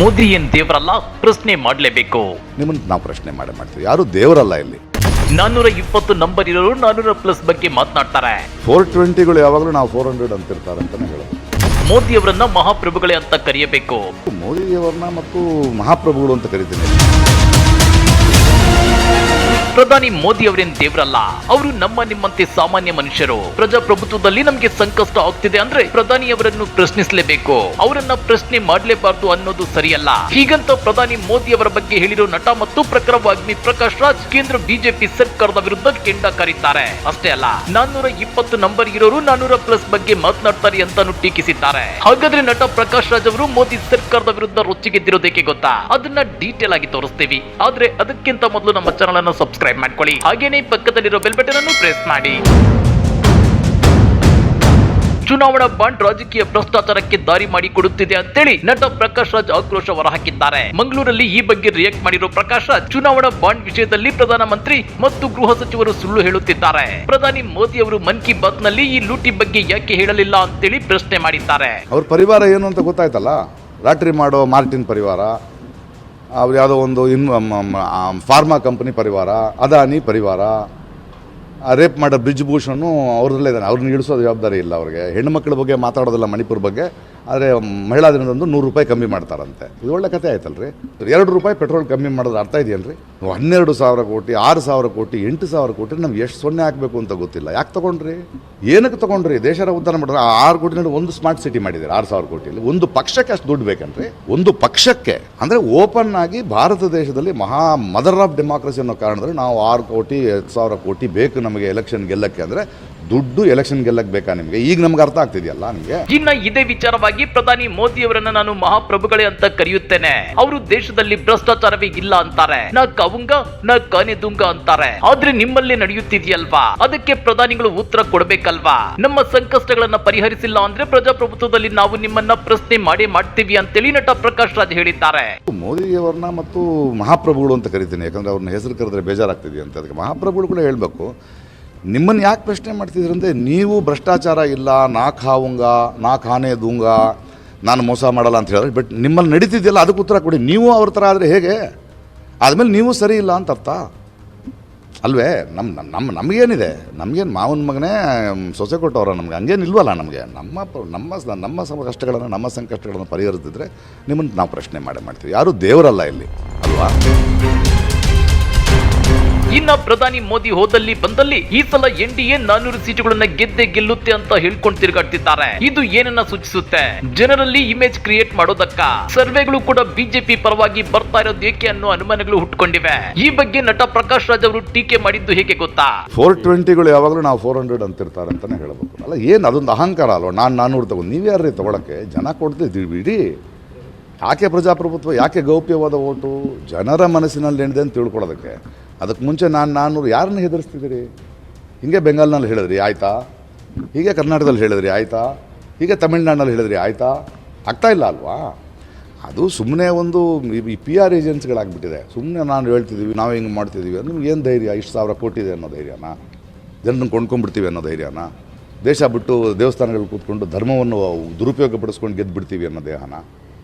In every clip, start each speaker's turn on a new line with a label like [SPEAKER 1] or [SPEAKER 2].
[SPEAKER 1] ಮೋದಿ ಏನ್ ದೇವರಲ್ಲ, ಪ್ರಶ್ನೆ ಮಾಡಲೇಬೇಕು.
[SPEAKER 2] ನಿಮ್ಮನ್ನು ನಾವು ಪ್ರಶ್ನೆ ಮಾಡ್ತೀವಿ, ಯಾರು ದೇವರಲ್ಲ ಇಲ್ಲಿ.
[SPEAKER 1] 420 ನಂಬರ್ ಇರೋರು 400+ ಬಗ್ಗೆ ಮಾತನಾಡ್ತಾರೆ.
[SPEAKER 2] 420ಗಳು ಯಾವಾಗಲೂ ನಾವು 400 ಅಂತಿರ್ತಾರೆ ಅಂತಾನೆ ಹೇಳೋದು.
[SPEAKER 1] ಮೋದಿ ಅವರನ್ನ ಮಹಾಪ್ರಭುಗಳೇ ಅಂತ ಕರೆಯಬೇಕು.
[SPEAKER 2] ಮೋದಿಯವರನ್ನ ಮತ್ತು ಮಹಾಪ್ರಭುಗಳು ಅಂತ ಕರಿತೀನಿ.
[SPEAKER 1] ಪ್ರಧಾನಿ ಮೋದಿ ಅವರೇನ್ ದೇವರಲ್ಲ, ಅವರು ನಮ್ಮ ನಿಮ್ಮಂತೆ ಸಾಮಾನ್ಯ ಮನುಷ್ಯರು. ಪ್ರಜಾಪ್ರಭುತ್ವದಲ್ಲಿ ನಮಗೆ ಸಂಕಷ್ಟ ಆಗ್ತಿದೆ ಅಂದ್ರೆ ಪ್ರಧಾನಿಯವರನ್ನು ಪ್ರಶ್ನಿಸಲೇಬೇಕು, ಅವರನ್ನ ಪ್ರಶ್ನೆ ಮಾಡಲೇಬಾರದು ಅನ್ನೋದು ಸರಿಯಲ್ಲ. ಹೀಗಂತ ಪ್ರಧಾನಿ ಮೋದಿ ಅವರ ಬಗ್ಗೆ ಹೇಳಿರೋ ನಟ ಮತ್ತು ಪ್ರಖರವಾಗ್ಮಿ ಪ್ರಕಾಶ್ ರಾಜ್ ಕೇಂದ್ರ ಬಿಜೆಪಿ ಸರ್ಕಾರದ ವಿರುದ್ಧ ಕೆಂಡ ಕಾರಿದ್ದಾರೆ. ಅಷ್ಟೇ ಅಲ್ಲ, 420 ನಂಬರ್ ಇರೋರು 400+ ಬಗ್ಗೆ ಮಾತನಾಡ್ತಾರೆ ಅಂತಾನು ಟೀಕಿಸಿದ್ದಾರೆ. ಹಾಗಾದ್ರೆ ನಟ ಪ್ರಕಾಶ್ ರಾಜ್ ಅವರು ಮೋದಿ ಸರ್ಕಾರದ ವಿರುದ್ಧ ರೊಚ್ಚಿಗೆದ್ದಿರೋದಕ್ಕೆ ಗೊತ್ತಾ? ಅದನ್ನ ಡೀಟೇಲ್ ಆಗಿ ತೋರಿಸ್ತೀವಿ. ಆದ್ರೆ ಅದಕ್ಕಿಂತ ಮೊದಲು ನಮ್ಮ ಚಾನಲ್ ಅನ್ನು ಸಬ್ಸ್ಕ್ರೈಬ್ ಮಾಡ್ಕೊಳ್ಳಿ, ಹಾಗೇನೇ ಪಕ್ಕದಲ್ಲಿರೋ ಬೆಲ್ ಬಟನ್ ಅನ್ನು ಪ್ರೆಸ್ ಮಾಡಿ. ಚುನಾವಣಾ ಬಾಂಡ್ ರಾಜಕೀಯ ಭ್ರಷ್ಟಾಚಾರಕ್ಕೆ ದಾರಿ ಮಾಡಿಕೊಡುತ್ತಿದೆ ಅಂತೇಳಿ ನಟ ಪ್ರಕಾಶ್ ರಾಜ್ ಆಕ್ರೋಶ ಹೊರಹಾಕಿದ್ದಾರೆ. ಮಂಗಳೂರಲ್ಲಿ ಈ ಬಗ್ಗೆ ರಿಯಾಕ್ಟ್ ಮಾಡಿರೋ ಪ್ರಕಾಶ್ ರಾಜ್, ಚುನಾವಣಾ ಬಾಂಡ್ ವಿಷಯದಲ್ಲಿ ಪ್ರಧಾನಮಂತ್ರಿ ಮತ್ತು ಗೃಹ ಸಚಿವರು ಸುಳ್ಳು ಹೇಳುತ್ತಿದ್ದಾರೆ. ಪ್ರಧಾನಿ ಮೋದಿ ಅವರು ಮನ್ ಕಿ ಬಾತ್ ನಲ್ಲಿ ಈ ಲೂಟಿ ಬಗ್ಗೆ ಯಾಕೆ ಹೇಳಲಿಲ್ಲ ಅಂತೇಳಿ ಪ್ರಶ್ನೆ ಮಾಡಿದ್ದಾರೆ.
[SPEAKER 2] ಅವ್ರ ಪರಿವಾರ ಏನು ಅಂತ ಗೊತ್ತಾಯ್ತಲ್ಲ, ಲಾಟ್ರಿ ಮಾಡೋ ಮಾರ್ಟಿನ್ ಪರಿವಾರ, ಅವ್ರು ಯಾವುದೋ ಒಂದು ಫಾರ್ಮಾ ಕಂಪನಿ ಪರಿವಾರ, ಅದಾನಿ ಪರಿವಾರ, ರೇಪ್ ಮಾಡೋ ಬ್ರಿಜ್ ಭೂಷಣ್ ಅವ್ರದಲ್ಲೇ ಇದ್ದಾನೆ. ಅವ್ರನ್ನ ಇಳಿಸೋ ಜವಾಬ್ದಾರಿ ಇಲ್ಲ ಅವ್ರಿಗೆ. ಹೆಣ್ಣುಮಕ್ಕಳ ಬಗ್ಗೆ ಮಾತಾಡೋದಿಲ್ಲ ಮಣಿಪುರ ಬಗ್ಗೆ, ಆದರೆ ಮಹಿಳಾ ದಿನದಂದು 100 ರೂಪಾಯಿ ಕಮ್ಮಿ ಮಾಡ್ತಾರಂತೆ. ಇದು ಒಳ್ಳೆ ಕಥೆ ಆಯ್ತಲ್ರಿ. 2 ರೂಪಾಯಿ ಪೆಟ್ರೋಲ್ ಕಮ್ಮಿ ಮಾಡೋದು ಅರ್ಥ ಇದೆಯಲ್ರಿ? 12,000 ಕೋಟಿ, 6,000 ಕೋಟಿ, 8,000 ಕೋಟಿ ನಮ್ಗೆ ಎಷ್ಟು ಸೊನ್ನೆ ಹಾಕಬೇಕು ಅಂತ ಗೊತ್ತಿಲ್ಲ. ಯಾಕೆ ತಗೊಂಡ್ರಿ? ಏನಕ್ಕೆ ತಗೊಂಡ್ರಿ? ದೇಶರ ಉದ್ಧಾರ ಮಾಡಿದ್ರೆ 6 ಕೋಟಿನಲ್ಲಿ ಒಂದು ಸ್ಮಾರ್ಟ್ ಸಿಟಿ ಮಾಡಿದ್ದಾರೆ. 6,000 ಕೋಟಿಯಲ್ಲಿ ಒಂದು ಪಕ್ಷಕ್ಕೆ ಅಷ್ಟು ದುಡ್ಡು ಬೇಕನ್ರಿ? ಒಂದು ಪಕ್ಷಕ್ಕೆ ಅಂದರೆ ಓಪನ್ ಆಗಿ ಭಾರತ ದೇಶದಲ್ಲಿ ಮಹಾ ಮದರ್ ಆಫ್ ಡೆಮಾಕ್ರಸಿ ಅನ್ನೋ ಕಾರಣದಲ್ಲಿ ನಾವು 6 ಕೋಟಿ 8,000 ಕೋಟಿ ಬೇಕು ನಮಗೆ ಎಲೆಕ್ಷನ್ ಗೆಲ್ಲಕ್ಕೆ. ಅಂದರೆ ದುಡ್ಡು ಎಲೆಕ್ಷನ್ ಗೆಲ್ಲಕ್ಕೆ ಬೇಕಾ ನಿಮಗೆ? ಈಗ ನಮ್ಗೆ ಅರ್ಥ ಆಗ್ತಿದೆಯಲ್ಲ ನಿಮಗೆ.
[SPEAKER 1] ಇನ್ನ ಇದೇ ವಿಚಾರವಾಗಿ ಪ್ರಧಾನಿ ಮೋದಿ ಅವರನ್ನ ನಾನು ಮಹಾಪ್ರಭುಗಳೇ ಅಂತ ಕರೆಯುತ್ತೇನೆ. ಅವರು ದೇಶದಲ್ಲಿ ಭ್ರಷ್ಟಾಚಾರವೇ ಇಲ್ಲ ಅಂತಾರೆ, ನಾ ಕವುಂಗ ನಾ ಕಾನೆದುಂಗ ಅಂತಾರೆ. ಆದ್ರೆ ನಿಮ್ಮಲ್ಲೇ ನಡೆಯುತ್ತಿದೆಯಲ್ವಾ? ಅದಕ್ಕೆ ಪ್ರಧಾನಿಗಳು ಉತ್ತರ ಕೊಡಬೇಕಲ್ವಾ? ನಮ್ಮ ಸಂಕಷ್ಟಗಳನ್ನ ಪರಿಹರಿಸಿಲ್ಲ ಅಂದ್ರೆ ಪ್ರಜಾಪ್ರಭುತ್ವದಲ್ಲಿ ನಾವು ನಿಮ್ಮನ್ನ ಪ್ರಶ್ನೆ ಮಾಡ್ತೀವಿ ಅಂತೇಳಿ ನಟ ಪ್ರಕಾಶ್ ರಾಜ್ ಹೇಳಿದ್ದಾರೆ.
[SPEAKER 2] ಮೋದಿಯವರನ್ನ ಮತ್ತು ಮಹಾಪ್ರಭುಗಳು ಅಂತ ಕರಿತೀನಿ, ಯಾಕಂದ್ರೆ ಅವ್ರನ್ನ ಹೆಸರು ಕರೆದ್ರೆ ಬೇಜಾರಾಗ್ತಿದೆ ಅಂತ. ಅದಕ್ಕೆ ಮಹಾಪ್ರಭುಗಳು ಕೂಡ ಹೇಳಬೇಕು, ನಿಮ್ಮನ್ನು ಯಾಕೆ ಪ್ರಶ್ನೆ ಮಾಡ್ತಿದ್ರಂತೆ? ನೀವು ಭ್ರಷ್ಟಾಚಾರ ಇಲ್ಲ, ನಾ ಖಾವುಂಗ ನಾ ಖಾನೆ ದೂಂಗ, ನಾನು ಮೋಸ ಮಾಡಲ್ಲ ಅಂತ ಹೇಳಿದ್ರೆ, ಬಟ್ ನಿಮ್ಮಲ್ಲಿ ನಡೀತಿದೆಯಲ್ಲ ಅದಕ್ಕೆ ಉತ್ತರ ಕೊಡಿ. ನೀವು ಅವ್ರ ಥರ ಆದರೆ ಹೇಗೆ? ಆದಮೇಲೆ ನೀವು ಸರಿ ಇಲ್ಲ ಅಂತ ಅರ್ಥ ಅಲ್ವೇ? ನಮಗೇನಿದೆ? ನಮಗೇನು ಮಾವನ ಮಗನೇ ಸೊಸೆ ಕೊಟ್ಟವ್ರ? ನಮ್ಗೆ ಹಂಗೇನಿಲ್ವಲ್ಲ. ನಮಗೆ ನಮ್ಮ ಕಷ್ಟಗಳನ್ನು ನಮ್ಮ ಸಂಕಷ್ಟಗಳನ್ನು ಪರಿಹರಿಸಿದ್ರೆ ನಿಮ್ಮನ್ನು ನಾವು ಪ್ರಶ್ನೆ ಮಾಡ್ತೀವಿ, ಯಾರು ದೇವರಲ್ಲ ಇಲ್ಲಿ ಅಲ್ವಾ?
[SPEAKER 1] ಇನ್ನ ಪ್ರಧಾನಿ ಮೋದಿ ಹೋದಲ್ಲಿ ಬಂದಲ್ಲಿ ಈ ಸಲ NDA 400 ಸೀಟುಗಳನ್ನ ಗೆಲ್ಲುತ್ತೆ ಅಂತ ಹೇಳ್ಕೊಂಡು ತಿರುಗಾಡ್ತಿದ್ದಾರೆ. ಇದು ಏನನ್ನ ಸೂಚಿಸುತ್ತೆ? ಜನರಲ್ಲಿ ಇಮೇಜ್ ಕ್ರಿಯೇಟ್ ಮಾಡೋದಕ್ಕ? ಸರ್ವೆಗಳು ಕೂಡ ಬಿಜೆಪಿ ಪರವಾಗಿ ಬರ್ತಾ ಇರೋದು ಏಕೆ ಅನ್ನೋ ಅನುಮಾನಗಳು ಹುಟ್ಕೊಂಡಿವೆ. ಈ ಬಗ್ಗೆ ನಟ ಪ್ರಕಾಶ್ ರಾಜ್ ಅವರು ಟೀಕೆ ಮಾಡಿದ್ದು ಹೇಗೆ ಗೊತ್ತಾ?
[SPEAKER 2] 420ಗಳು ಯಾವಾಗಲೂ ನಾವು 400 ಅಂತಿರ್ತಾರೆ ಅಂತಾನೆ ಹೇಳಬೇಕು. ಅಲ್ಲ, ಏನು ಅದೊಂದು ಅಹಂಕಾರ ಅಲ್ವ? ನಾನು 400 ತಗೊಂಡು ನೀವು ಯಾರ್ರೀ ತಗೊಳಕ್ಕೆ? ಜನ ಕೊಡ್ತಿದ್ದೀವಿ ಇಡೀ. ಯಾಕೆ ಪ್ರಜಾಪ್ರಭುತ್ವ, ಯಾಕೆ ಗೌಪ್ಯವಾದ ಓಟು? ಜನರ ಮನಸ್ಸಿನಲ್ಲಿ ಏನಿದೆ ಅಂತ ತಿಳ್ಕೊಳ್ಳೋದಕ್ಕೆ. ಅದಕ್ಕೆ ಮುಂಚೆ 400 ಯಾರನ್ನ ಹೆದರಿಸ್ತಿದ್ದೀರಿ? ಹೀಗೆ ಬೆಂಗಾಲ್ನಲ್ಲಿ ಹೇಳಿದ್ರಿ ಆಯಿತಾ, ಹೀಗೆ ಕರ್ನಾಟಕದಲ್ಲಿ ಹೇಳಿದ್ರಿ ಆಯಿತಾ, ಹೀಗೆ ತಮಿಳ್ನಾಡಿನಲ್ಲಿ ಹೇಳಿದ್ರಿ ಆಯಿತಾ? ಆಗ್ತಾ ಇಲ್ಲ ಅಲ್ವಾ? ಅದು ಸುಮ್ಮನೆ ಒಂದು ಈ PR ಏಜೆನ್ಸಿಗಳಾಗ್ಬಿಟ್ಟಿದೆ. ಸುಮ್ಮನೆ ನಾನು ಹೇಳ್ತಿದ್ದೀವಿ, ನಾವು ಹಿಂಗೆ ಮಾಡ್ತಿದ್ದೀವಿ. ನಿಮ್ಗೆ ಏನು ಧೈರ್ಯ? ಇಷ್ಟು 1000 ಕೋಟಿ ಇದೆ ಅನ್ನೋ ಧೈರ್ಯನ? ಜನರನ್ನು ಕೊಂಡ್ಕೊಂಡ್ಬಿಡ್ತೀವಿ ಅನ್ನೋ ಧೈರ್ಯನ? ದೇಶ ಬಿಟ್ಟು ದೇವಸ್ಥಾನಗಳು ಕೂತ್ಕೊಂಡು ಧರ್ಮವನ್ನು ದುರುಪಯೋಗ ಪಡಿಸ್ಕೊಂಡು ಗೆದ್ದುಬಿಡ್ತೀವಿ ಅನ್ನೋ ದೇಹನ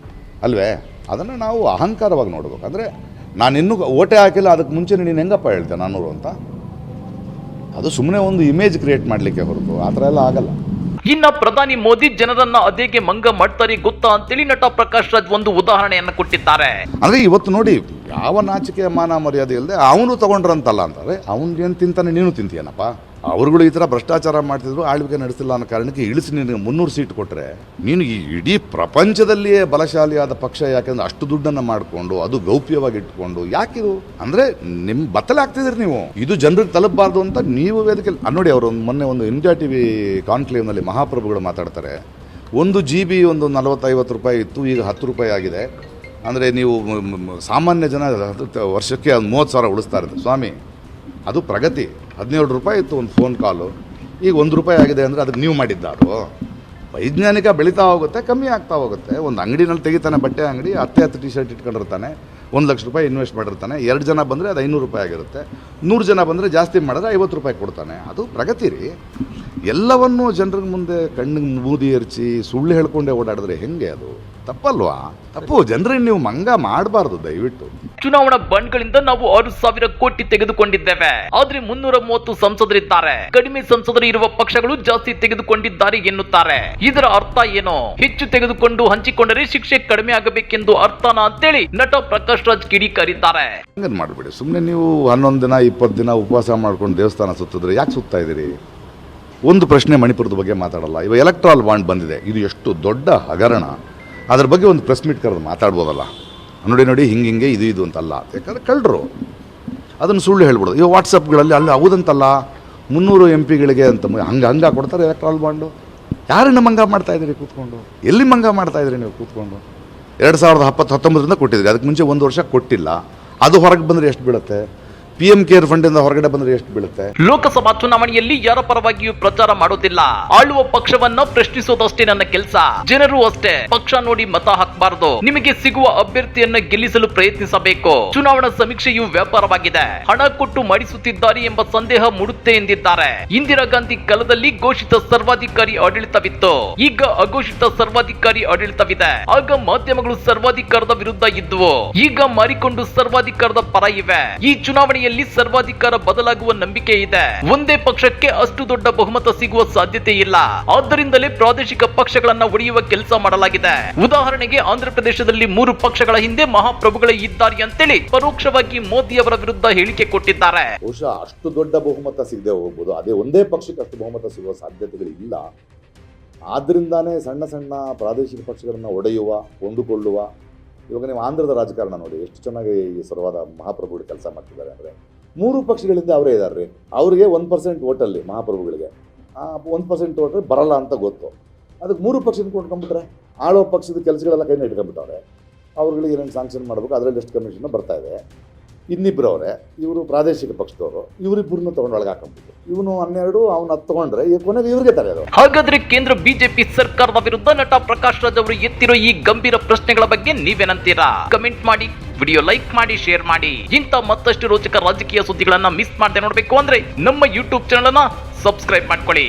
[SPEAKER 2] ಅಲ್ವೇ? ಅದನ್ನು ನಾವು ಅಹಂಕಾರವಾಗಿ ನೋಡ್ಬೇಕು. ಅಂದರೆ ನಾನು ಇನ್ನೂ ಓಟೆ ಹಾಕಿಲ್ಲ, ಅದಕ್ಕೆ ಮುಂಚೆ ನೀನು ಹೆಂಗಪ್ಪ ಹೇಳ್ತೆ 400 ಅಂತ? ಅದು ಸುಮ್ಮನೆ ಒಂದು ಇಮೇಜ್ ಕ್ರಿಯೇಟ್ ಮಾಡಲಿಕ್ಕೆ ಹೊರತು ಆ ಥರ ಎಲ್ಲ ಆಗಲ್ಲ.
[SPEAKER 1] ಇನ್ನ ಪ್ರಧಾನಿ ಮೋದಿ ಜನರನ್ನ ಅದೇಗೆ ಮಂಗ ಮಾಡ್ತಾರೆ ಗೊತ್ತಾ ಅಂತೇಳಿ ನಟ ಪ್ರಕಾಶ್ ರಾಜ್ ಒಂದು ಉದಾಹರಣೆಯನ್ನು ಕೊಟ್ಟಿದ್ದಾರೆ.
[SPEAKER 2] ಅಂದರೆ ಇವತ್ತು ನೋಡಿ, ಯಾವ ನಾಚಿಕೆ ಮಾನ ಮರ್ಯಾದೆ ಇಲ್ಲದೆ ಅವನು ತಗೊಂಡ್ರಂತಲ್ಲ ಅಂತಾರೆ. ಅವನಿಗೇನು ತಿಂತಾನೆ, ನೀನು ತಿಂತೀಯನಪ್ಪ? ಅವರುಗಳು ಈ ಥರ ಭ್ರಷ್ಟಾಚಾರ ಮಾಡ್ತಿದ್ರು, ಆಳ್ವಿಕೆ ನಡೆಸಿಲ್ಲ ಅನ್ನೋ ಕಾರಣಕ್ಕೆ ಇಳಿಸಿ ನಿನಗೆ 300 ಸೀಟ್ ಕೊಟ್ಟರೆ ನೀನು ಈ ಇಡೀ ಪ್ರಪಂಚದಲ್ಲಿಯೇ ಬಲಶಾಲಿಯಾದ ಪಕ್ಷ. ಯಾಕೆಂದ್ರೆ ಅಷ್ಟು ದುಡ್ಡನ್ನು ಮಾಡಿಕೊಂಡು ಅದು ಗೌಪ್ಯವಾಗಿ ಇಟ್ಕೊಂಡು ಯಾಕಿದು? ಅಂದರೆ ನಿಮ್ಮ ಬತ್ತಲೆ ಆಗ್ತಿದ್ದೀರಿ ನೀವು. ಇದು ಜನರಿಗೆ ತಲುಪಬಾರ್ದು ಅಂತ ನೀವು ವೇದಿಕೆ ನೋಡಿ. ಅವರು ಮೊನ್ನೆ ಒಂದು ಇಂಡಿಯಾ TV ಕಾನ್ಕ್ಲೇವ್ನಲ್ಲಿ ಮಹಾಪ್ರಭುಗಳು ಮಾತಾಡ್ತಾರೆ. 1 GB ಒಂದು 40-50 ರೂಪಾಯಿ ಇತ್ತು, ಈಗ 10 ರೂಪಾಯಿ ಆಗಿದೆ. ಅಂದರೆ ನೀವು ಸಾಮಾನ್ಯ ಜನ ವರ್ಷಕ್ಕೆ 30,000 ಉಳಿಸ್ತಾ ಇರುತ್ತೆ ಸ್ವಾಮಿ. ಅದು ಪ್ರಗತಿ. 17 ರೂಪಾಯಿ ಇತ್ತು ಒಂದು ಫೋನ್ ಕಾಲು, ಈಗ 1 ರೂಪಾಯಿ ಆಗಿದೆ ಅಂದರೆ ಅದಕ್ಕೆ ನೀವು ಮಾಡಿದ್ದಾರು? ವೈಜ್ಞಾನಿಕ ಬೆಳೀತಾ ಹೋಗುತ್ತೆ, ಕಮ್ಮಿ ಆಗ್ತಾ ಹೋಗುತ್ತೆ. ಒಂದು ಅಂಗಡಿನಲ್ಲಿ ತೆಗಿತಾನೆ, ಬಟ್ಟೆ ಅಂಗಡಿ, 10 ಟಿ ಶರ್ಟ್ ಇಟ್ಕೊಂಡಿರ್ತಾನೆ. ₹1,00,000 ಇನ್ವೆಸ್ಟ್ ಮಾಡಿರ್ತಾನೆ, 2 ಜನ ಬಂದರೆ ಅದು ₹500 ಆಗಿರುತ್ತೆ, 100 ಜನ ಬಂದರೆ ಜಾಸ್ತಿ ಮಾಡಿದ್ರೆ ₹50 ಕೊಡ್ತಾನೆ. ಅದು ಪ್ರಗತಿ ರೀ. ಎಲ್ಲವನ್ನೂ ಜನರ ಮುಂದೆ ಕಣ್ಣಿಗೆ ಮೂದಿ ಎರಚಿ ಸುಳ್ಳು ಹೇಳ್ಕೊಂಡೇ ಓಡಾಡಿದ್ರೆ ಹೆಂಗೆ? ಅದು ತಪ್ಪಲ್ವಾ? ತಪ್ಪು. ಜನರನ್ನು ನೀವು ಮಂಗ ಮಾಡಬಾರ್ದು ದಯವಿಟ್ಟು.
[SPEAKER 1] ಚುನಾವಣಾ ಬಾಂಡ್ಗಳಿಂದ ನಾವು 6,000 ಕೋಟಿ ತೆಗೆದುಕೊಂಡಿದ್ದೇವೆ, ಆದ್ರೆ 330 ಸಂಸದರಿದ್ದಾರೆ. ಕಡಿಮೆ ಸಂಸದರು ಇರುವ ಪಕ್ಷಗಳು ಜಾಸ್ತಿ ತೆಗೆದುಕೊಂಡಿದ್ದಾರೆ ಎನ್ನುತ್ತಾರೆ. ಇದರ ಅರ್ಥ ಏನು? ಹೆಚ್ಚು ತೆಗೆದುಕೊಂಡು ಹಂಚಿಕೊಂಡರೆ ಶಿಕ್ಷೆ ಕಡಿಮೆ ಆಗಬೇಕೆಂದು ಅರ್ಥನಾ ಅಂತೇಳಿ ನಟ ಪ್ರಕಾಶ್ ರಾಜ್ ಕಿಡಿಕಾರಿದ್ದಾರೆ.
[SPEAKER 2] ಹಂಗನ್ ಮಾಡಬೇಡಿ. ಸುಮ್ಮನೆ ನೀವು 11 ದಿನ 20 ದಿನ ಉಪವಾಸ ಮಾಡ್ಕೊಂಡು ದೇವಸ್ಥಾನ ಸುತ್ತಿದ್ರೆ ಯಾಕೆ ಸುತ್ತಾ ಇದ್ದೀರಿ? ಒಂದು ಪ್ರಶ್ನೆ ಮಣಿಪುರದ ಬಗ್ಗೆ ಮಾತಾಡಲ್ಲ. ಇವಾಗ ಎಲೆಕ್ಟ್ರಾಲ್ ಬಾಂಡ್ ಬಂದಿದೆ, ಇದು ಎಷ್ಟು ದೊಡ್ಡ ಹಗರಣ. ಅದ್ರ ಬಗ್ಗೆ ಒಂದು ಪ್ರೆಸ್ ಮೀಟ್ ಕರೆದು ಮಾತಾಡ್ಬೋದಲ್ಲ. ನೋಡಿ ಹಿಂಗೆ ಇದು ಅಂತಲ್ಲ. ಯಾಕಂದರೆ ಕಳ್ಳರು ಅದನ್ನು ಸುಳ್ಳು ಹೇಳ್ಬಿಡೋದು. ಇವಾಗ ವಾಟ್ಸಪ್ಗಳಲ್ಲಿ ಅಲ್ಲಿ ಹೌದಂತಲ್ಲ 300 MP ಅಂತ ಹಂಗೆ ಕೊಡ್ತಾರೆ ಎಲೆಕ್ಟ್ರಾಲ್ ಬಾಂಡು. ಯಾರನ್ನ ಮಂಗ ಮಾಡ್ತಾಯಿದ್ದೀರಿ ಕೂತ್ಕೊಂಡು? ಎಲ್ಲಿ ಮಂಗ ಮಾಡ್ತಾಯಿದ್ರಿ ನೀವು ಕೂತ್ಕೊಂಡು? 2019 ಕೊಟ್ಟಿದ್ರಿ, ಅದಕ್ಕೆ ಮುಂಚೆ 1 ವರ್ಷ ಕೊಟ್ಟಿಲ್ಲ. ಅದು ಹೊರಗೆ ಬಂದರೆ ಎಷ್ಟು ಬೀಳುತ್ತೆ? PM ಕೇರ್ ಫಂಡಿಂದ ಹೊರಗಡೆ ಬಂದರೆ ಎಷ್ಟು ಬೀಳುತ್ತೆ?
[SPEAKER 1] ಲೋಕಸಭಾ ಚುನಾವಣೆಯಲ್ಲಿ ಯಾರ ಪರವಾಗಿಯೂ ಪ್ರಚಾರ ಮಾಡೋದಿಲ್ಲ. ಆಳುವ ಪಕ್ಷವನ್ನ ಪ್ರಶ್ನಿಸೋದಷ್ಟೇ ನನ್ನ ಕೆಲಸ. ಜನರು ಅಷ್ಟೇ ಪಕ್ಷ ನೋಡಿ ಮತ ಹಾಕಬಾರದು. ನಿಮಗೆ ಸಿಗುವ ಅಭ್ಯರ್ಥಿಯನ್ನ ಗೆಲ್ಲಿಸಲು ಪ್ರಯತ್ನಿಸಬೇಕು. ಚುನಾವಣಾ ಸಮೀಕ್ಷೆಯು ವ್ಯಾಪಾರವಾಗಿದೆ, ಹಣ ಕೊಟ್ಟು ಮಾಡಿಸುತ್ತಿದ್ದಾರೆ ಎಂಬ ಸಂದೇಹ ಮೂಡುತ್ತೆ ಎಂದಿದ್ದಾರೆ. ಇಂದಿರಾ ಗಾಂಧಿ ಕಾಲದಲ್ಲಿ ಘೋಷಿತ ಸರ್ವಾಧಿಕಾರಿ ಆಡಳಿತವಿತ್ತು, ಈಗ ಅಘೋಷಿತ ಸರ್ವಾಧಿಕಾರಿ ಆಡಳಿತವಿದೆ. ಆಗ ಮಾಧ್ಯಮಗಳು ಸರ್ವಾಧಿಕಾರದ ವಿರುದ್ಧ ಇದ್ದುವು, ಈಗ ಮಾರಿಕೊಂಡು ಸರ್ವಾಧಿಕಾರದ ಪರ ಇವೆ. ಈ ಚುನಾವಣೆ ಸರ್ವಾಧಿಕಾರ ಬದಲಾಗುವ ನಂಬಿಕೆ ಇದೆ. ಒಂದೇ ಪಕ್ಷಕ್ಕೆ ಅಷ್ಟು ದೊಡ್ಡ ಬಹುಮತ ಸಿಗುವ ಸಾಧ್ಯತೆ ಇಲ್ಲ. ಆದ್ದರಿಂದಲೇ ಪ್ರಾದೇಶಿಕ ಪಕ್ಷಗಳನ್ನ ಒಡೆಯುವ ಕೆಲಸ ಮಾಡಲಾಗಿದೆ. ಉದಾಹರಣೆಗೆ ಆಂಧ್ರಪ್ರದೇಶದಲ್ಲಿ 3 ಪಕ್ಷಗಳ ಹಿಂದೆ ಮಹಾಪ್ರಭುಗಳೇ ಇದ್ದಾರೆ ಅಂತೇಳಿ ಪರೋಕ್ಷವಾಗಿ ಮೋದಿ ಅವರ ವಿರುದ್ಧ ಹೇಳಿಕೆ ಕೊಟ್ಟಿದ್ದಾರೆ.
[SPEAKER 2] ಬಹುಶಃ ಅಷ್ಟು ದೊಡ್ಡ ಬಹುಮತ ಸಿಗದೆ ಹೋಗ್ಬೋದು, ಅದೇ ಒಂದೇ ಪಕ್ಷಕ್ಕೆ ಅಷ್ಟು ಬಹುಮತ ಸಿಗುವ ಸಾಧ್ಯತೆಗಳಿಲ್ಲ. ಆದ್ರಿಂದಾನೇ ಸಣ್ಣ ಸಣ್ಣ ಪ್ರಾದೇಶಿಕ ಪಕ್ಷಗಳನ್ನ ಒಡೆಯುವ, ಕೊಂಡುಕೊಳ್ಳುವ. ಇವಾಗ ನೀವು ಆಂಧ್ರದ ರಾಜಕಾರಣ ನೋಡಿ, ಎಷ್ಟು ಚೆನ್ನಾಗಿ ಈ ಸರ್ವಾದ ಮಹಾಪ್ರಭುಗಳು ಕೆಲಸ ಮಾಡ್ತಿದ್ದಾರೆ ಅಂದರೆ 3 ಪಕ್ಷಗಳಿಂದ ಅವರೇ ಇದ್ದಾರೆ ರೀ. ಅವ್ರಿಗೆ 1% ಓಟಲ್ಲಿ ಮಹಾಪ್ರಭುಗಳಿಗೆ 1% ಓಟಲ್ಲಿ ಬರಲ್ಲ ಅಂತ ಗೊತ್ತು. ಅದಕ್ಕೆ 3 ಪಕ್ಷದ ಕೊಟ್ಕೊಂಡ್ಬಿಟ್ರೆ ಆಳೋ ಪಕ್ಷದ ಕೆಲಸಗಳೆಲ್ಲ ಕೈನ ಇಟ್ಕೊಂಡ್ಬಿಟ್ಟವ್ರೆ. ಅವ್ರುಗಳಿಗೆ ಏನೇನು ಸ್ಯಾಂಕ್ಷನ್ ಮಾಡಬೇಕು ಅದರಲ್ಲಿ ಎಷ್ಟು ಕಮಿಷನ್ ಬರ್ತಾ ಇದೆ. ಇನ್ನಿಬ್ಬರು ಅವರೇ, ಇವರು ಪ್ರಾದೇಶಿಕ ಪಕ್ಷದವರು, ಇವರಿಬ್ಬರನ್ನ ತೊಗೊಂಡು ಒಳಗೆ ಹಾಕೊಂಡ್ಬಿಟ್ಟು ಇವನು 12 ಅವ್ನು 10 ತೊಗೊಂಡ್ರೆ ಕೊನೆಗೆ ಇವ್ರಿಗೆ ತಡೆಯೋದು.
[SPEAKER 1] ಹಾಗಾದ್ರೆ ಕೇಂದ್ರ ಬಿಜೆಪಿ ಸರ್ಕಾರದ ವಿರುದ್ಧ ನಟ ಪ್ರಕಾಶ್ ರಾಜ್ ಅವರು ಎತ್ತಿರೋ ಈ ಗಂಭೀರ ಪ್ರಶ್ನೆಗಳ ಬಗ್ಗೆ ನೀವೇನಂತೀರಾ? ಕಮೆಂಟ್ ಮಾಡಿ, ವಿಡಿಯೋ ಲೈಕ್ ಮಾಡಿ, ಶೇರ್ ಮಾಡಿ. ಇಂಥ ಮತ್ತಷ್ಟು ರೋಚಕ ರಾಜಕೀಯ ಸುದ್ದಿಗಳನ್ನ ಮಿಸ್ ಮಾಡದೆ ನೋಡಬೇಕು ಅಂದ್ರೆ ನಮ್ಮ ಯೂಟ್ಯೂಬ್ ಚಾನಲ್ ಅನ್ನ ಸಬ್ಸ್ಕ್ರೈಬ್ ಮಾಡ್ಕೊಳ್ಳಿ.